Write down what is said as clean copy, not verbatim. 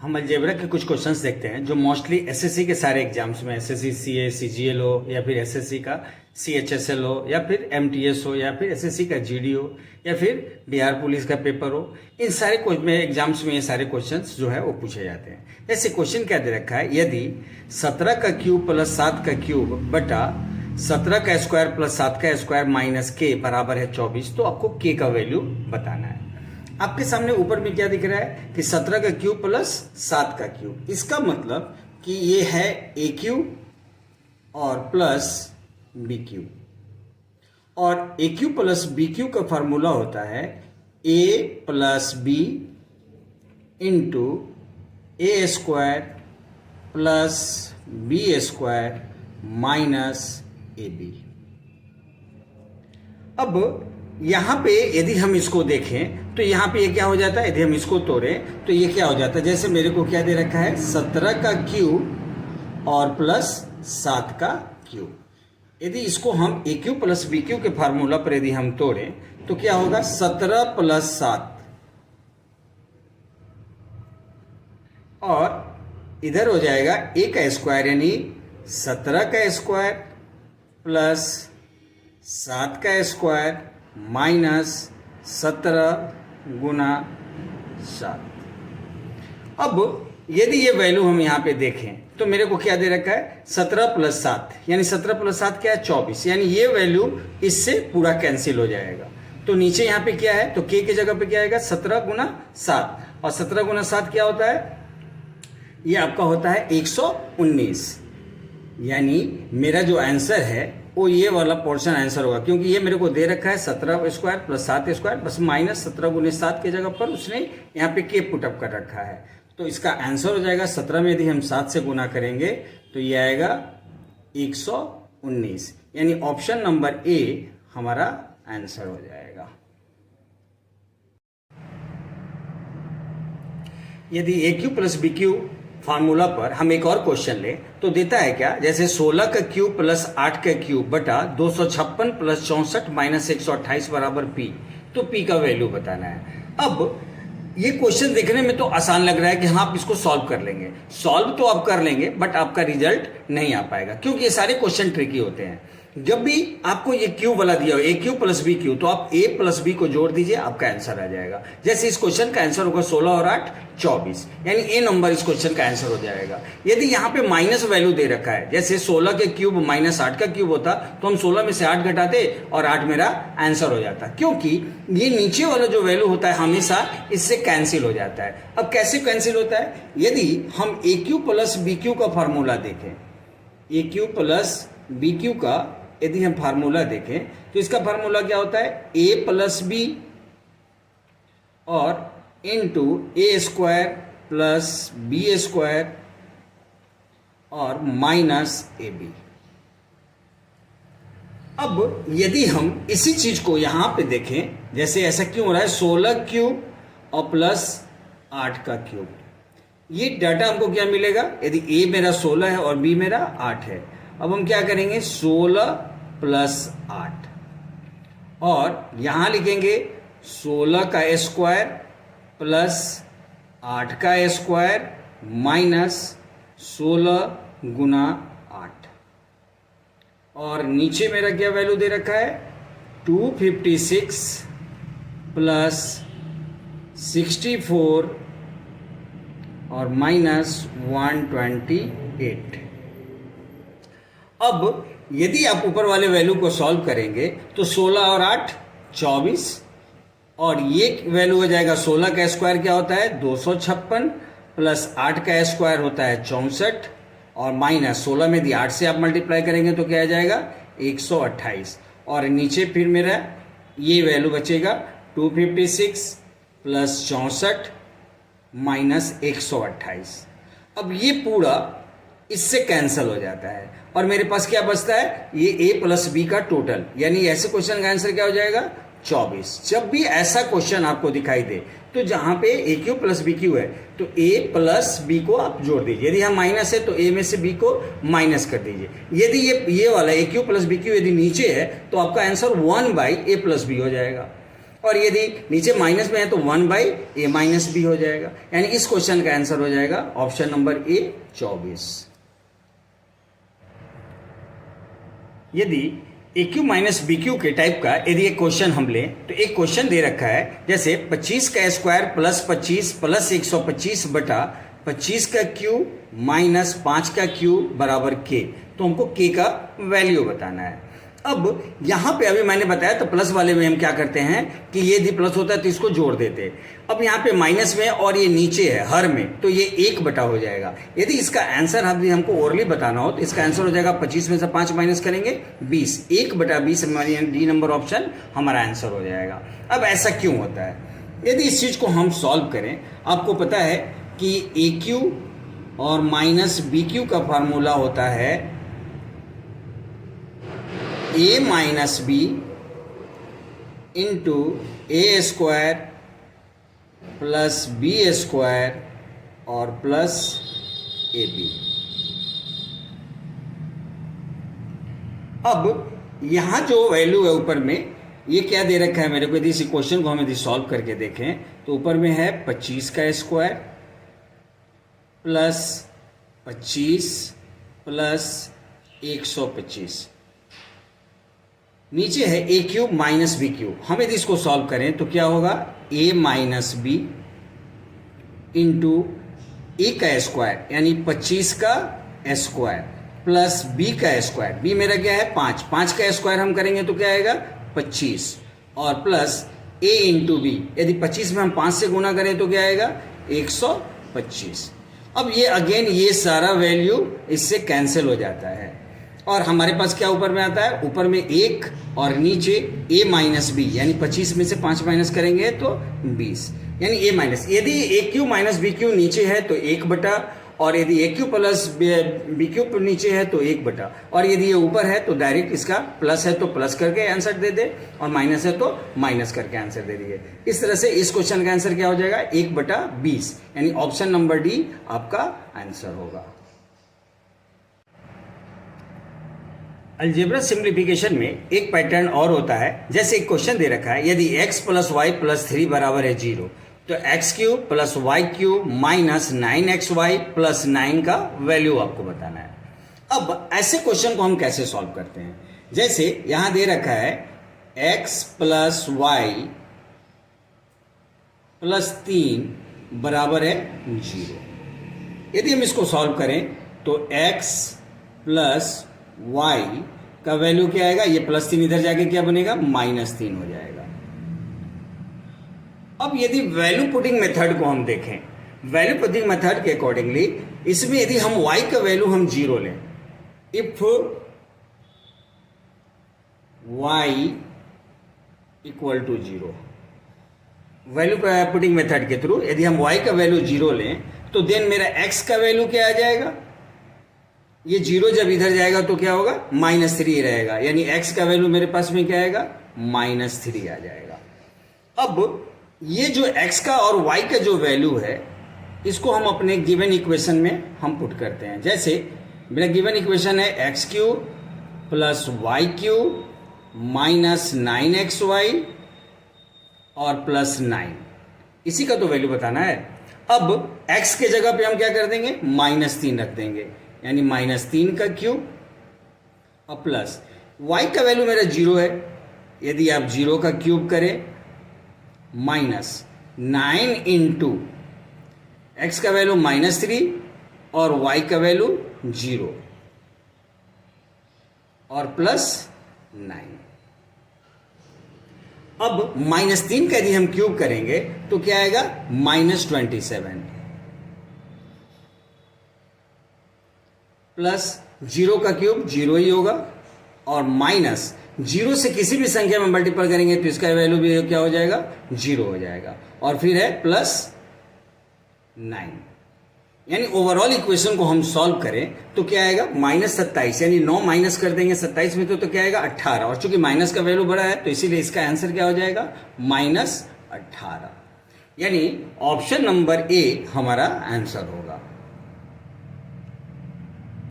हम अलजेब्रा के कुछ क्वेश्चंस देखते हैं जो मोस्टली एसएससी के सारे एग्जाम्स में, एसएससी सीए सीजीएल हो या फिर एसएससी का सीएचएसएल हो या फिर एमटीएस हो या फिर एसएससी का जीडी हो या फिर बिहार पुलिस का पेपर हो, इन सारे में एग्जाम्स में ये सारे क्वेश्चंस जो है वो पूछे जाते हैं। जैसे क्वेश्चन क्या दे रखा है, यदि 17 का क्यूब प्लस 7 का क्यूब बटा 17 का स्क्वायर प्लस 7 का स्क्वायर माइनस के बराबर है 24, तो आपको के का वैल्यू बताना है। आपके सामने ऊपर में क्या दिख रहा है कि 17 का क्यूब प्लस 7 का क्यूब, इसका मतलब कि ये है ए क्यूब और प्लस बी क्यूब, और A cube plus B cube का फॉर्मूला होता है A plus B into A square plus B square minus A B. अब यहां पे यदि हम इसको देखें तो यहां पे ये क्या हो जाता है, यदि हम इसको तोड़ें तो ये क्या हो जाता है, जैसे मेरे को क्या दे रखा है 17 का क्यूब और प्लस 7 का क्यूब। यदि इसको हम ए क्यूब प्लस बी क्यूब के फार्मूला पर यदि हम तोड़ें तो क्या होगा 17 प्लस 7, और इधर हो जाएगा ए का स्क्वायर यानी 17 का स्क्वायर प्लस 7 का स्क्वायर माइनस 17 गुना 7। अब यदि ये वैल्यू हम यहां पे देखें तो मेरे को क्या दे रखा है 17 प्लस 7, यानी 17 प्लस 7 क्या है 24, यानी ये वैल्यू इससे पूरा कैंसिल हो जाएगा। तो नीचे यहां पे क्या है, तो के की जगह पे क्या आएगा 17 गुना 7, और 17 गुना 7 क्या होता है, ये आपका होता है 119। यानी मेरा जो आंसर है वो ये वाला पोर्शन आंसर होगा, क्योंकि ये मेरे को दे रखा है 17 स्क्वायर प्लस 7 स्क्वायर बस माइनस 17 गुने 7 के जगह पर उसने यहाँ पे के पुटअप कर रखा है। तो इसका आंसर हो जाएगा 17 में यदि हम 7 से गुना करेंगे तो ये आएगा 119, यानी ऑप्शन नंबर ए हमारा आंसर हो जाएगा। यदि A cube plus B cube formula पर हम एक और क्वेश्चन लें तो देता है क्या, जैसे 16 का क्यूब प्लस 8 का क्यूब बटा 256 प्लस 64 माइनस 128 बराबर पी, तो पी का वैल्यू बताना है। अब ये क्वेश्चन देखने में तो आसान लग रहा है कि हाँ आप इसको सॉल्व कर लेंगे, सॉल्व तो आप कर लेंगे बट आपका रिजल्ट नहीं आ पाएगा, क्योंकि ये सारे क्वेश्चन ट्रिकी होते हैं। जब भी आपको ये क्यूब वाला दिया हो ए क्यू प्लस बी क्यू, तो आप ए प्लस बी को जोड़ दीजिए, आपका आंसर आ जाएगा। जैसे इस क्वेश्चन का आंसर होगा 16 और 8 24, यानी ए नंबर इस क्वेश्चन का आंसर हो जाएगा। यदि यहाँ पे माइनस वैल्यू दे रखा है, जैसे 16 के क्यूब माइनस 8 का क्यूब होता, तो हम 16 में से 8 घटाते और 8 मेरा आंसर हो जाता, क्योंकि ये नीचे वाला जो वैल्यू होता है हमेशा इससे कैंसिल हो जाता है। अब कैसे कैंसिल होता है, यदि हम ए क्यू प्लस बी क्यू का फॉर्मूला देखें, ए क्यू प्लस बी क्यू का यदि हम फार्मूला देखें तो इसका फार्मूला क्या होता है ए प्लस बी और इनटू ए स्क्वायर प्लस बी स्क्वायर और माइनस ए बी। अब यदि हम इसी चीज को यहां पे देखें, जैसे ऐसा क्यों हो रहा है 16 क्यूब और प्लस 8 का क्यूब, ये डाटा हमको क्या मिलेगा, यदि ए मेरा 16 है और बी मेरा 8 है। अब हम क्या करेंगे 16 प्लस 8, और यहां लिखेंगे 16 का स्क्वायर प्लस 8 का स्क्वायर माइनस 16 गुना 8, और नीचे मेरा क्या वैल्यू दे रखा है 256 प्लस 64 और माइनस 128। अब यदि आप ऊपर वाले वैल्यू को सॉल्व करेंगे तो 16 और 8 24, और ये वैल्यू हो जाएगा 16 का स्क्वायर क्या होता है 256 प्लस 8 का स्क्वायर होता है 64, और माइनस 16 में यदि 8 से आप मल्टीप्लाई करेंगे तो क्या आ जाएगा 128, और नीचे फिर मेरा ये वैल्यू बचेगा 256 प्लस 64 माइनस 128। अब ये पूरा इससे कैंसिल हो जाता है और मेरे पास क्या बचता है ये ए प्लस बी का टोटल, यानी ऐसे क्वेश्चन का आंसर क्या हो जाएगा 24। जब भी ऐसा क्वेश्चन आपको दिखाई दे तो जहां पे ए क्यू प्लस बी क्यू है तो ए प्लस बी को आप जोड़ दीजिए, यदि हम माइनस है तो ए में से बी को माइनस कर दीजिए। यदि ये वाला ए क्यू प्लस बी क्यू यदि नीचे है तो आपका आंसर 1/a प्लस बी हो जाएगा। और यदि नीचे माइनस में है तो 1/a माइनस बी हो जाएगा, यानी इस क्वेश्चन का आंसर हो जाएगा ऑप्शन नंबर ए 24। यदि A Q minus B Q के टाइप का यदि एक क्वेश्चन हम लें तो एक क्वेश्चन दे रखा है जैसे 25 का स्क्वायर प्लस 25 प्लस 125 बटा 25 का क्यू माइनस 5 का क्यू बराबर के, तो हमको के का वैल्यू बताना है। अब यहाँ पे अभी मैंने बताया तो प्लस वाले में हम क्या करते हैं कि ये यदि प्लस होता है तो इसको जोड़ देते हैं। अब यहाँ पे माइनस में और ये नीचे है हर में, तो ये 1 बटा हो जाएगा। यदि इसका आंसर हमको ओरली बताना हो तो इसका आंसर हो जाएगा 25 में से 5 माइनस करेंगे 20, 1/20 हमारी डी नंबर ऑप्शन हमारा आंसर हो जाएगा। अब ऐसा क्यों होता है? यदि इस चीज को हम सॉल्व करें, आपको पता है कि ए क्यू और माइनस बी क्यू का फार्मूला होता है ए minus B into A square plus B square और प्लस ए बी। अब यहां जो वैल्यू है ऊपर में ये क्या दे रखा है मेरे को, यदि इस इक्वेशन को हम यदि सॉल्व करके देखें तो ऊपर में है 25 का स्क्वायर प्लस 25 प्लस 125, नीचे है A cube minus B cube. हम यदि इसको सॉल्व करें तो क्या होगा, ए माइनस बी इंटू ए का स्क्वायर यानी 25 का स्क्वायर प्लस बी का स्क्वायर, बी मेरा क्या है 5, 5 का स्क्वायर हम करेंगे तो क्या आएगा 25 और प्लस ए इंटू बी, यदि 25 में हम 5 से गुना करें तो क्या आएगा 125। अब ये अगेन ये सारा वैल्यू इससे कैंसिल हो जाता है और हमारे पास क्या ऊपर में आता है, ऊपर में 1 और नीचे a माइनस बी, यानी 25 में से 5 माइनस करेंगे तो 20, यानी a माइनस, यदि A Q minus B Q नीचे है तो 1 बटा, और यदि A cube plus B Q नीचे है तो 1 बटा, और यदि ये ऊपर है तो डायरेक्ट इसका प्लस है तो प्लस करके आंसर दे दे और माइनस है तो माइनस करके आंसर दे दिए। इस तरह से इस क्वेश्चन का आंसर क्या हो जाएगा 1/20, यानी ऑप्शन नंबर डी आपका आंसर होगा। अलजेब्रा सिंप्लीफिकेशन में एक पैटर्न और होता है, जैसे एक क्वेश्चन दे रखा है यदि x प्लस वाई प्लस 3 बराबर है 0 तो x cube plus y cube minus 9xy plus 9 का वैल्यू आपको बताना है। अब ऐसे क्वेश्चन को हम कैसे सॉल्व करते हैं, जैसे यहां दे रखा है x प्लस वाई प्लस 3 बराबर है 0। यदि हम इसको सॉल्व करें तो x प्लस y का वैल्यू क्या आएगा, ये प्लस 3 इधर जाके क्या बनेगा -3 हो जाएगा। अब यदि वैल्यू पुटिंग मेथड को हम देखें, वैल्यू पुटिंग मेथड के अकॉर्डिंगली इसमें यदि हम y का वैल्यू हम 0 लें, if y equal to 0, value putting method के थ्रू यदि हम y का वैल्यू 0 लें तो देन मेरा x का वैल्यू क्या आ जाएगा, ये 0 जब इधर जाएगा तो क्या होगा -3 रहेगा, यानी x का वैल्यू मेरे पास में क्या आएगा -3 आ जाएगा। अब ये जो x का और y का जो वैल्यू है इसको हम अपने गिवन इक्वेशन में हम पुट करते हैं। जैसे मेरा गिवन इक्वेशन है x cube plus y cube minus 9xy और प्लस 9, इसी का तो वैल्यू बताना है। अब x के जगह पे हम क्या कर देंगे -3 रख देंगे, यानी -3 का क्यूब और प्लस y का वैल्यू मेरा 0 है, यदि आप 0 का क्यूब करें -9 इंटू x का वैल्यू -3 और y का वैल्यू 0 और प्लस 9। अब -3 का यदि हम क्यूब करेंगे तो क्या आएगा -27 प्लस 0 का क्यूब 0 ही होगा और माइनस 0 से किसी भी संख्या में मल्टीपल करेंगे तो इसका वैल्यू भी क्या हो जाएगा 0 हो जाएगा, और फिर है प्लस 9, यानी ओवरऑल इक्वेशन को हम सॉल्व करें तो क्या आएगा -27, यानी 9 माइनस कर देंगे 27 में तो क्या आएगा 18, और चूंकि माइनस का वैल्यू बड़ा है तो इसीलिए इसका आंसर क्या हो जाएगा -18, यानी ऑप्शन नंबर ए हमारा आंसर होगा।